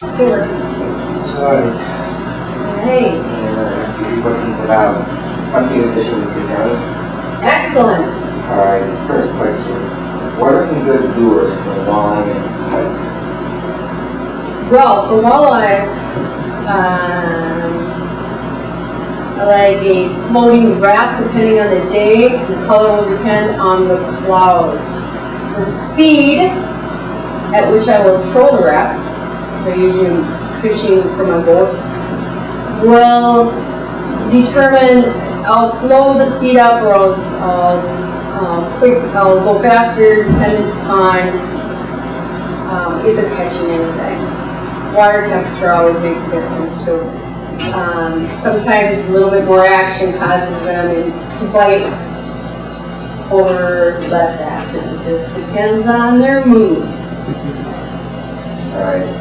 Sure. Sorry. Right. A few questions about hunting and fishing in Cook County. Excellent. Alright, first question. What are some good lures for walleye and pike? Well, for walleyes, I like a floating wrap depending on the day. The color will depend on the clouds. The speed at which I will throw the wrap, so usually I'm fishing from a boat, will determine, I'll slow the speed up or I'll go faster depending on time if they're catching anything. Water temperature always makes a difference too. Sometimes a little bit more action causes them to bite or less action. It just depends on their mood. Alright.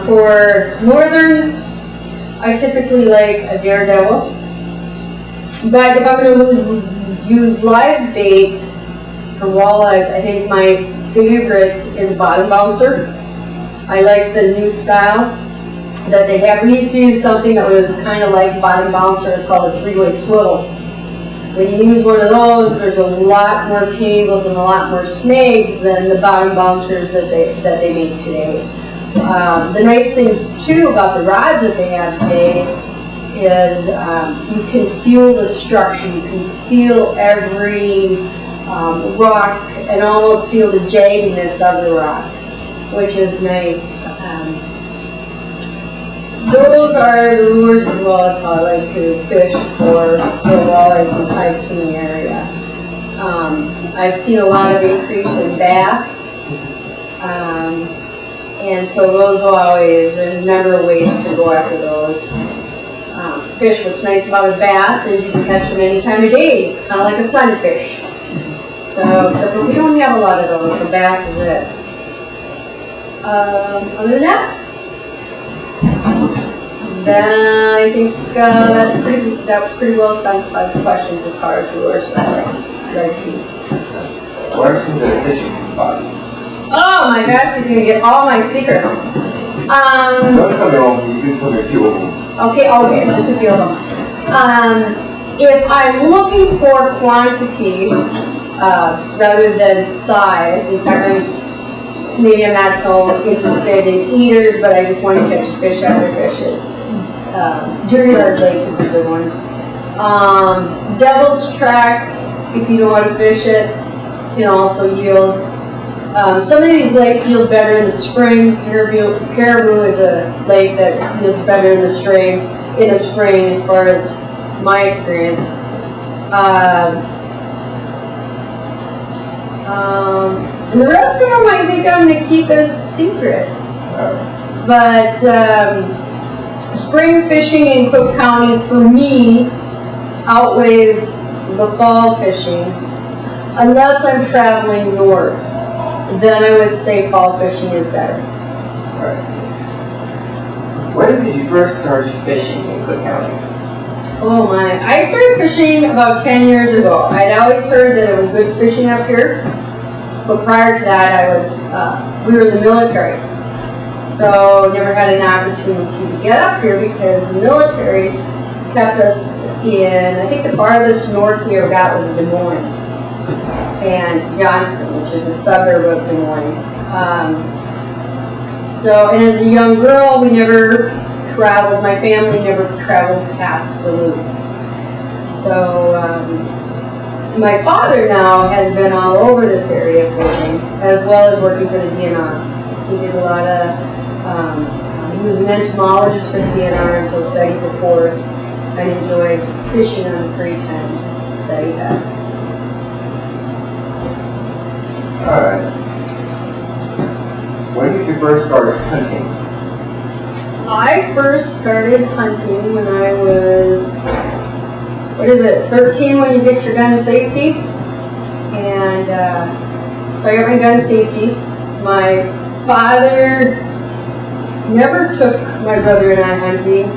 For northern, I typically like a daredevil. But if I'm going to use live bait for walleyes, I think my favorite is a bottom bouncer. I like the new style that they have. We used to use something that was kind of like bottom bouncer. It's called a three-way swivel. When you use one of those, there's a lot more tangles and a lot more snags than the bottom bouncers that they make today. The nice things too about the rods that they have today is you can feel the structure. You can feel every rock and almost feel the jaggedness of the rock, which is nice. Those are the lures as well as how I like to fish for walleyes and pikes in the area. I've seen a lot of increase in bass, and so those will always, there's never ways to go after those. Fish, what's nice about a bass is you can catch them any time of day. It's kind of like a sunfish. So, except for we don't have a lot of those, so bass is it. Other than that, then I think that was pretty well summed up the questions as far as lures that I like to use. What are some good fishing spots? Oh my gosh, he's gonna get all my secrets. Don't tell me all, you can tell me a few of them. Okay, just a few of them. If I'm looking for quantity rather than size, in fact, maybe I'm not so interested in eaters, but I just want to catch fish after fishes. Juilliard Lake is a good one. Devil's Track, if you know how to fish it, can also yield. Some of these lakes yield better in the spring. Caribou is a lake that yields better in the spring as far as my experience. And the rest of them I think I'm going to keep as secret. But spring fishing in Cook County for me outweighs the fall fishing. Unless I'm traveling north, then I would say fall fishing is better. Alright. When did you first start fishing in Cook County? Oh my, I started fishing about 10 years ago. I'd always heard that it was good fishing up here, but prior to that we were in the military. So never had an opportunity to get up here because the military kept us in, I think the farthest north we ever got was Des Moines and Johnston, which is a suburb of Des Moines. And as a young girl, we never traveled, my family never traveled past Duluth. So my father now has been all over this area fishing, as well as working for the DNR. He did a lot of, he was an entomologist for the DNR, and so studied the forests and enjoyed fishing on the free time that he had. Alright. When did you first start hunting? I first started hunting when I was, 13 when you get your gun safety. And so I got my gun safety. My father never took my brother and I hunting.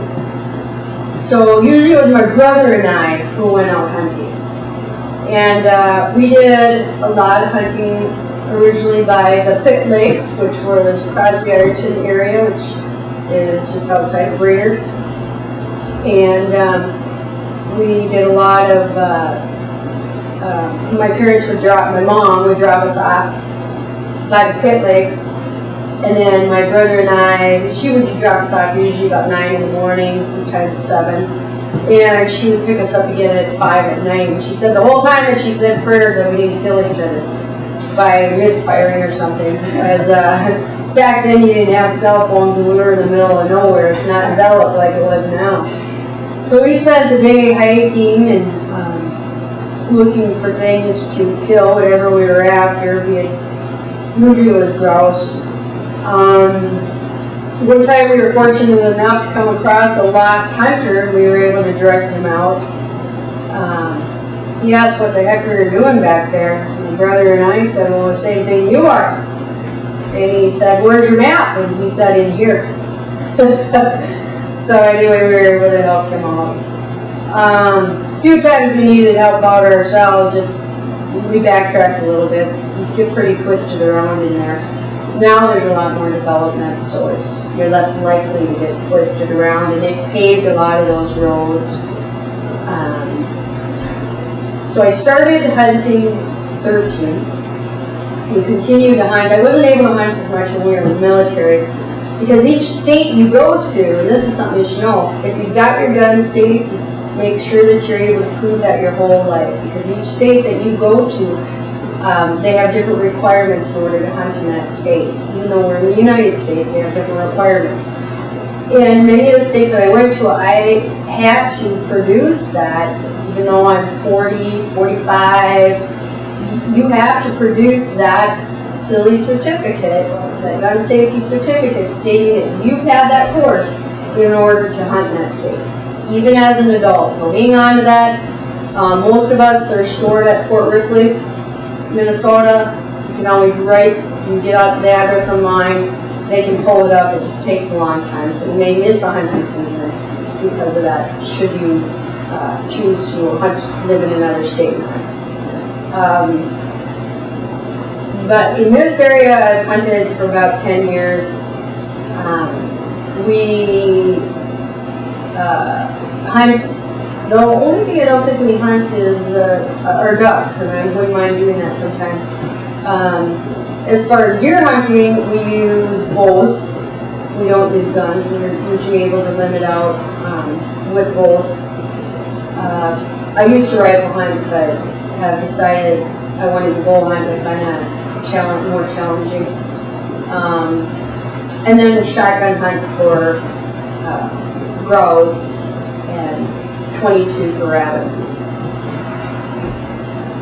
So usually it was my brother and I who went out hunting. And we did a lot of hunting originally by the Pitt Lakes, which was Crosby Ironton area, which is just outside of Brainerd. And we did a lot of, my mom would drop us off by the Pitt Lakes. And then my brother and I, she would drop us off usually about 9 in the morning, sometimes 7. And she would pick us up again at 5 at night. And she said the whole time that she said prayers that we didn't kill each other by misfiring or something. Because back then you didn't have cell phones and we were in the middle of nowhere. It's not developed like it was now. So we spent the day hiking and looking for things to kill, whatever we were after, be it usually it was grouse. One time we were fortunate enough to come across a lost hunter and we were able to direct him out. He asked what the heck we were doing back there. My brother and I said, well, the same thing you are. And he said, where's your map? And he said, in here. So anyway, we were able to help him out. A few times we needed help out ourselves, just we backtracked a little bit. We get pretty twisted around in there. Now there's a lot more development, so you're less likely to get twisted around, and they've paved a lot of those roads. So I started hunting 13 and continued to hunt. I wasn't able to hunt as much when we were in the military because each state you go to, and this is something you should know, if you've got your gun safe, make sure that you're able to prove that your whole life, because each state that you go to, they have different requirements in order to hunt in that state. Even though we're in the United States, they have different requirements. In many of the states that I went to, I had to produce that, even though I'm 40, 45, you have to produce that silly certificate, that gun safety certificate stating that you've had that course in order to hunt in that state, even as an adult. So hang on to that. Most of us are stored at Fort Ripley, Minnesota. You can always write, you can get out the address online, they can pull it up. It just takes a long time, so you may miss a hunting season because of that, should you choose to hunt, live in another state and hunt. But in this area, I've hunted for about 10 years. We hunt, the only thing I don't think we hunt is our ducks, and I wouldn't mind doing that sometime. As far as deer hunting, we use bows. We don't use guns. We're usually able to limit out with bows. I used to rifle hunt, but have decided I wanted to bow hunt, but kind of more challenging. And then shotgun hunt for grouse and 22 for rabbits.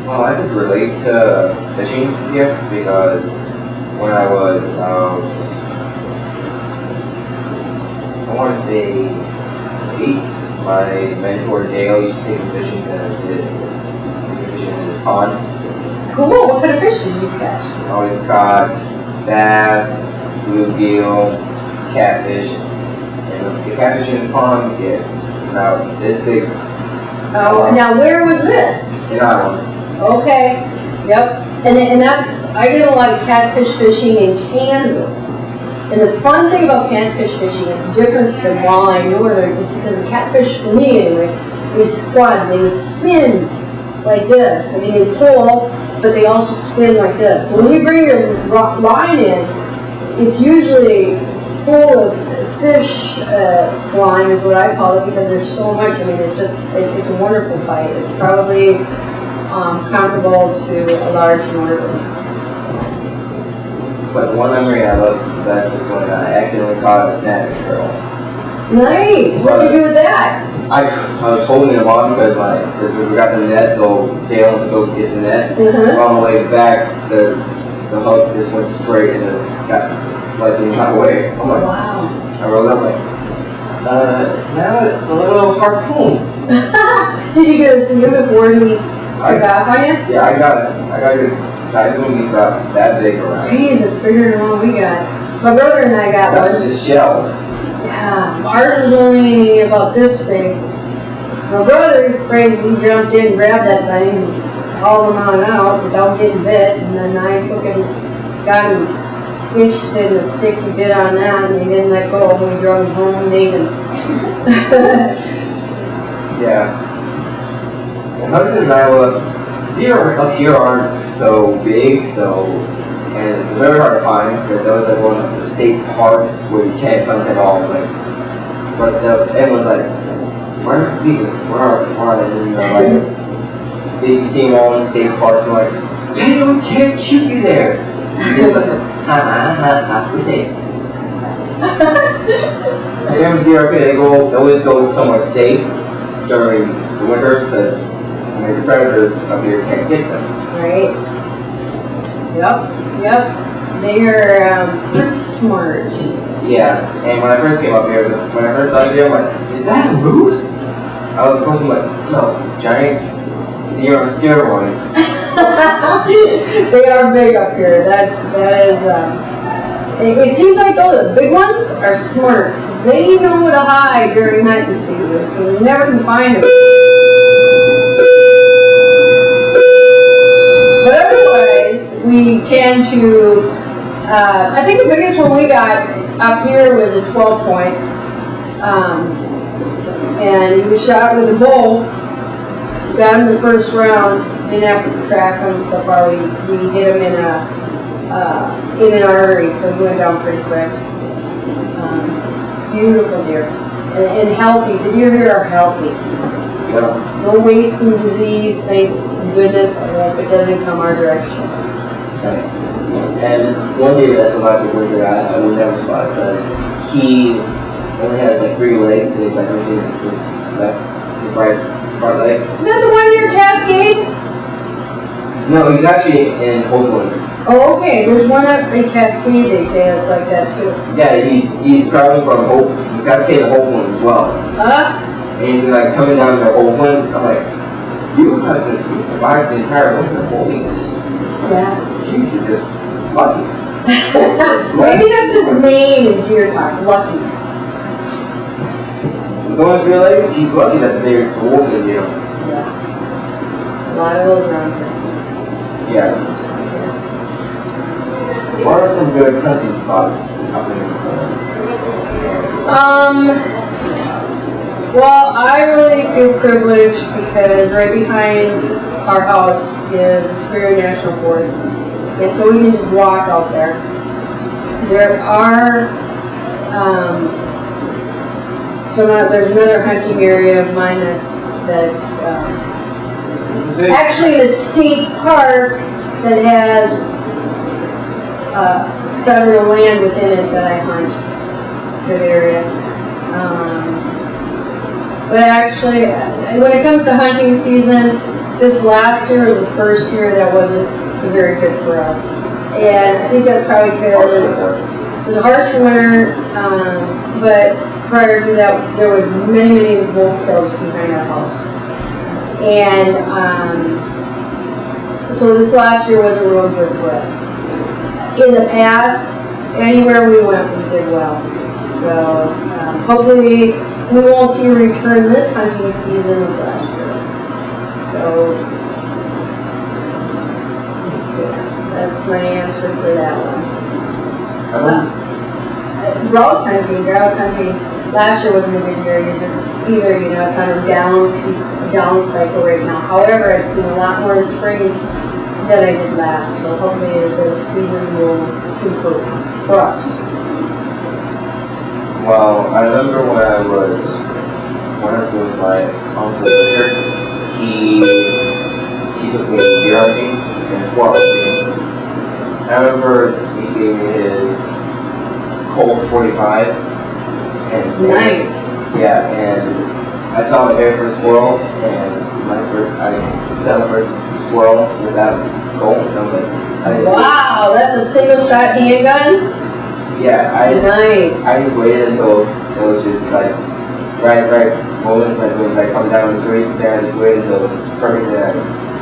Well, I could relate to fishing here because when I was about, I want to say 8, my mentor Dale used to take me fishing in his pond. Cool. What kind of fish did you catch? I always caught bass, bluegill, catfish. And the catfish in his pond get about this big. Oh, now where was this? In Iowa. Okay. Yep. And that's, I did a lot of catfish fishing in Kansas. And the fun thing about catfish fishing, it's different than walleye northern, is because the catfish, for me anyway, they squad, they would spin like this. I mean, they pull, but they also spin like this. So when you bring your line in, it's usually full of fish slime is what I call it, because there's so much. I mean, it's just, it's a wonderful fight. It's probably comparable to a large northern. But one memory I loved the best was when I accidentally caught a snapping turtle. Nice. What'd you do with that? I was holding him on because we got the net, so Dale went to go get the net. On the way back, the hook just went straight and it got like the entire way. I'm like, wow. I rolled up like, now it's a little harpoon. Did you get to see him before he took off on you? Yeah, I got a good size one. He's about that big around. Jeez, it's bigger than what we got. My brother and I got one. That's his shell. Yeah, ours was only about this big. My brother is crazy. He jumped in, grabbed that thing, and hauled them on out without getting bit, and then I fucking got him interested in the sticky bit on that, and he didn't let go when we drove him home and ate him. Yeah. And hunters in Iowa, deer up here aren't so big, and they're very hard to find because that was like one of the state parks where you can't hunt at all. Like, but everyone's like, where are they? And like, you see them all in state parks, and like, hey, we can't shoot you there. And it's like, we see it. Every deer up here, they always go somewhere safe during the winter because the predators up here can't get them. Right? Yep. They're pretty smart. Yeah, and when I first came up here, when I first saw the deer, I'm like, is that a moose? I was first like, no, giant deer on steroids. They are big up here. That is, it seems like those big ones are smart. They know to hide during hunting season because you never can find them. But otherwise, we tend to, I think the biggest one we got up here was a 12-point. And he was shot with a bow. Got him the first round. Didn't have to track him so far. We hit him in an artery, so he went down pretty quick. Beautiful deer. And healthy. The deer here are healthy. Yeah. No wasting disease, thank goodness. I hope it doesn't come our direction. And this one deer that's a lot of people that I would never spot because he only has like 3 legs and he's like missing his right front leg. Is that the one near Cascade? No, he's actually in Oakland. Oh, okay. There's one up in Cascade, they say that's like that too. Yeah, he's traveling from Cascade to Oakland as well. And he's like coming down to Oakland. I'm like, you survived the entire winter. Holy. Yeah. Jeez, you're just lucky. Maybe that's his name in deer talk, Lucky. With only 3 legs, he's lucky that the wolves in him. Yeah. A lot of those around here. Yeah. What are some good hunting spots up in Minnesota? Well, I really feel privileged because right behind our house is the Superior National Forest. And so we can just walk out there. There are, there's another hunting area of mine that's actually a state park that has federal land within it that I hunt. Good area. But actually, when it comes to hunting season, this last year was the first year that wasn't very good for us. And I think that's probably because it was a harsh winter, but prior to that, there was many wolf kills behind our house. And so this last year wasn't real good for us. In the past, anywhere we went, we did well. So hopefully we won't see a return this hunting season of last year. So yeah, that's my answer for that one. Grouse hunting, last year wasn't a good year either, you know, it's on a down cycle right now. However, I've seen a lot more this spring than I did last, so hopefully the season will improve for us. Well, I remember when I was with my uncle Richard, he took me deer hunting and squirrel hunting. I remember he gave me his Colt 45. And Nice. Yeah, and I saw my very first squirrel, and I got my first squirrel with that Colt. And I'm like, wow, that's a single shot handgun? Yeah, nice. I just waited until it was just like right moment, like when I come down the street there, I just waited until it was perfect and I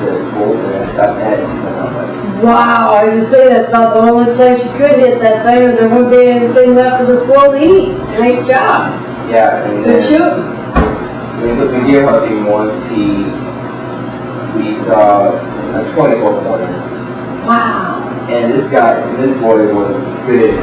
just pulled and I shot the head and I'm like, wow, I was just saying that's about the only place you could hit that thing and there won't be anything left for the squirrel to eat. Nice job. yeah, and Good then shooting. when he took me deer hunting once, he we saw a 24 pointer. Wow. And this boy was big.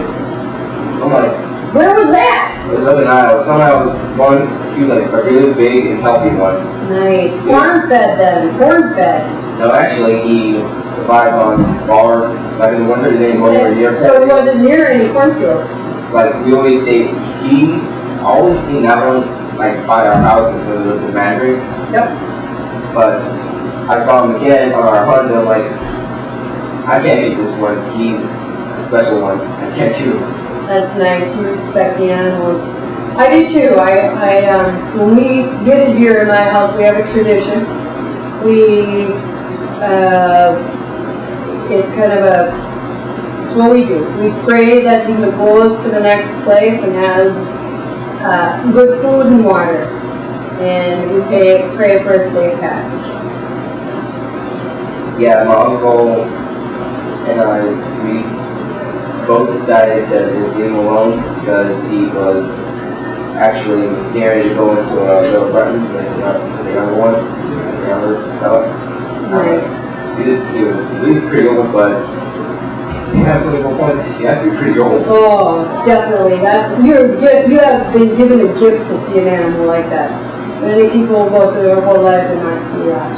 I'm like, Where was that? it was up in Iowa. Somehow one, he was like a really big and healthy one. Nice. Farm fed then. Corn fed. No, actually he survived on bars. Like in the winter, he didn't go anywhere near. So it wasn't near any cornfields. Like we always stayed, he always seen that one like by our house because of the Mandarin. Yep. But I saw him again on our hunt and I'm like, I can't shoot this one. He's a special one. I can't shoot him. That's nice. You respect the animals. I do too. When we get a deer in my house, we have a tradition. It's kind of it's what we do. We pray that he goes to the next place and has good food and water. And we pray for a safe passage. Yeah, my uncle and I, we both decided to just leave him alone because he was actually daring to go into a little button with the younger one, the younger fella. Nice. He was pretty old, but he had 24 points. He has to be pretty old. Oh, definitely. You have been given a gift to see an animal like that. Many people will go through their whole life and not see that.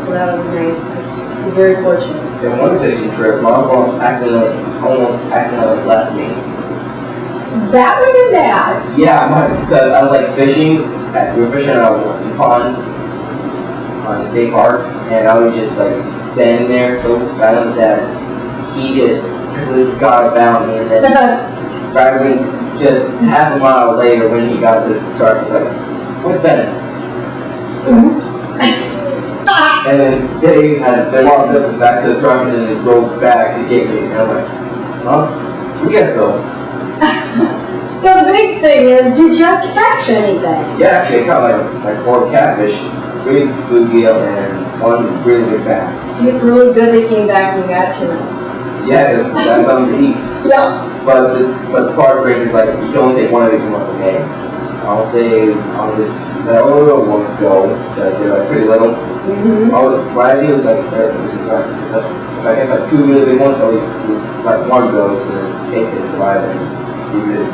So that was nice. You're very fortunate. In one fishing trip, my uncle almost accidentally left me. That would have been bad. Yeah, because I was like fishing. We were fishing at a pond on a state park, and I was just like standing there so silent that he just completely got about me, and then right when just half a mile later when he got to the truck, he's like, "What's better?" Oops. And then they walked up back to the truck and then they drove back to get me. And I'm like, huh? We guess so. So the big thing is, did you catch anything? Yeah, actually I caught like 4 catfish, 3 bluegill, and 1 really big bass. See, it's really good they came back and got you now. Yeah, that's something to eat. Yeah. But the park ranger is like, you can only take 1 of each month, okay? I'll say I'll just let all the little ones go because they're like pretty little. Mm-hmm. What I do is like, I guess like 2 really big ones, so at least like 1 goes to take it and survive and be good.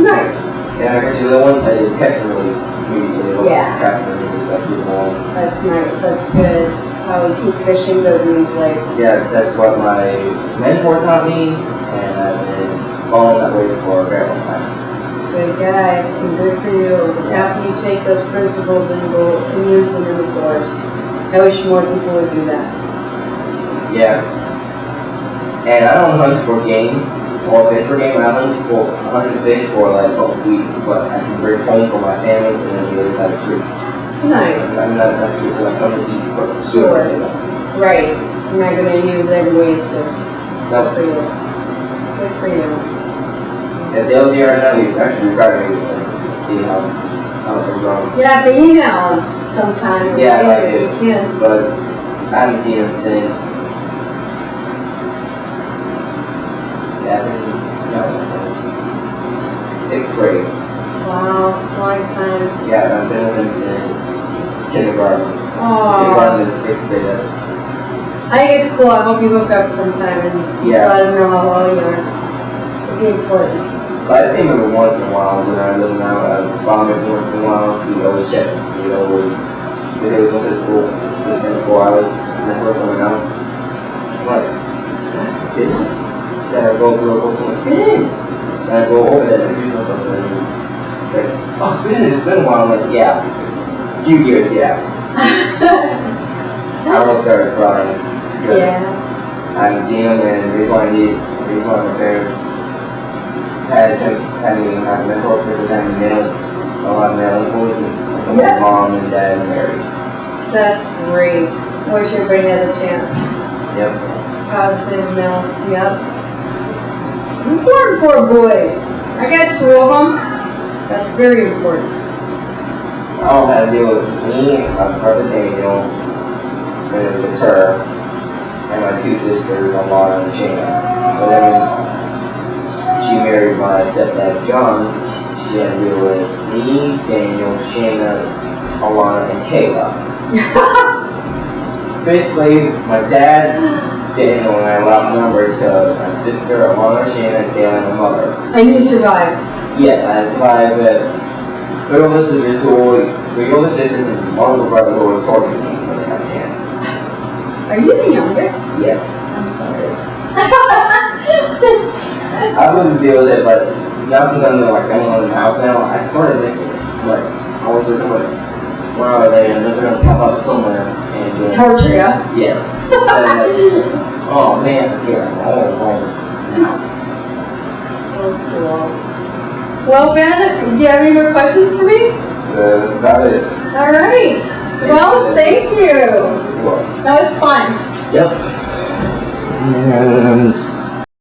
Nice. And I guess the little ones, I just catch and release immediately. Yeah. Cats and just like keep them all. That's nice. That's good. That's how we keep fishing good in these lakes. Yeah, that's what my mentor taught me, and I've been following that way for a very long time. Good guy, and good for you. Happy you take those principles and go and use them in the forest. I wish more people would do that. Yeah. And I don't hunt for game or fish for game. I hunt to fish for like a week, but I can bring home for my family, so then we always have a treat. Nice. I'm not a treat for like something to eat for Sure. you know. Right. You're not going to use every wasted. No. Good for you. Good for you. If Dale's here right now, you actually regret me see how things are going. You have to email him sometime. Yeah, I if did. you can. But I haven't seen him since 6th grade. Wow, it's a long time. Yeah, I've been with him since kindergarten. Kindergarten Oh, is 6th grade. That's I think it's cool. I hope you hook up sometime and just Yeah. let him know how well you are. It'd be important. I see him every once in a while when I live now. I saw him every once in a while. He always checked. He always went to the school for the same 4 hours and then for someone else. I'm like, is that big? Then I go real close to him. It is. And I go over there and introduce myself to him. He's like, oh, it's been a while. I'm like, yeah. A few years, yeah. I almost started crying. because Yeah. I haven't seen him, and the reason why my parents had me have a mentor because they had a lot of male influences. Like Yeah. my mom and dad and married. That's great. I wish everybody had a chance. Yep. Positive males, yep. Important for boys. I got 2 of them. That's very important. I don't have to deal with me, my brother Daniel, and it was just her, and my 2 sisters, Alana and Shayna. But then when she married my stepdad John, she had to deal with me, Daniel, Shayna, Alana, and Kayla. basically my dad, Daniel, and I were outnumbered to my sister, a mother, Shannon, Dale, and a mother. And you survived. Yes, I survived it. My older sisters and my older brother who always tortured me when they have a chance. Are you the youngest? Yes. I'm sorry. I wouldn't deal with it, but now since I'm like I'm in the house now, I started missing it. Like I was looking like, where are they? And they're gonna pop up somewhere and Torture ya? yes. And I'm like, oh man, here I'm all alone in the house. Well, Ben, do you have any more questions for me? That's about it. All right. Well, thank you. Well, That was fun. yep. And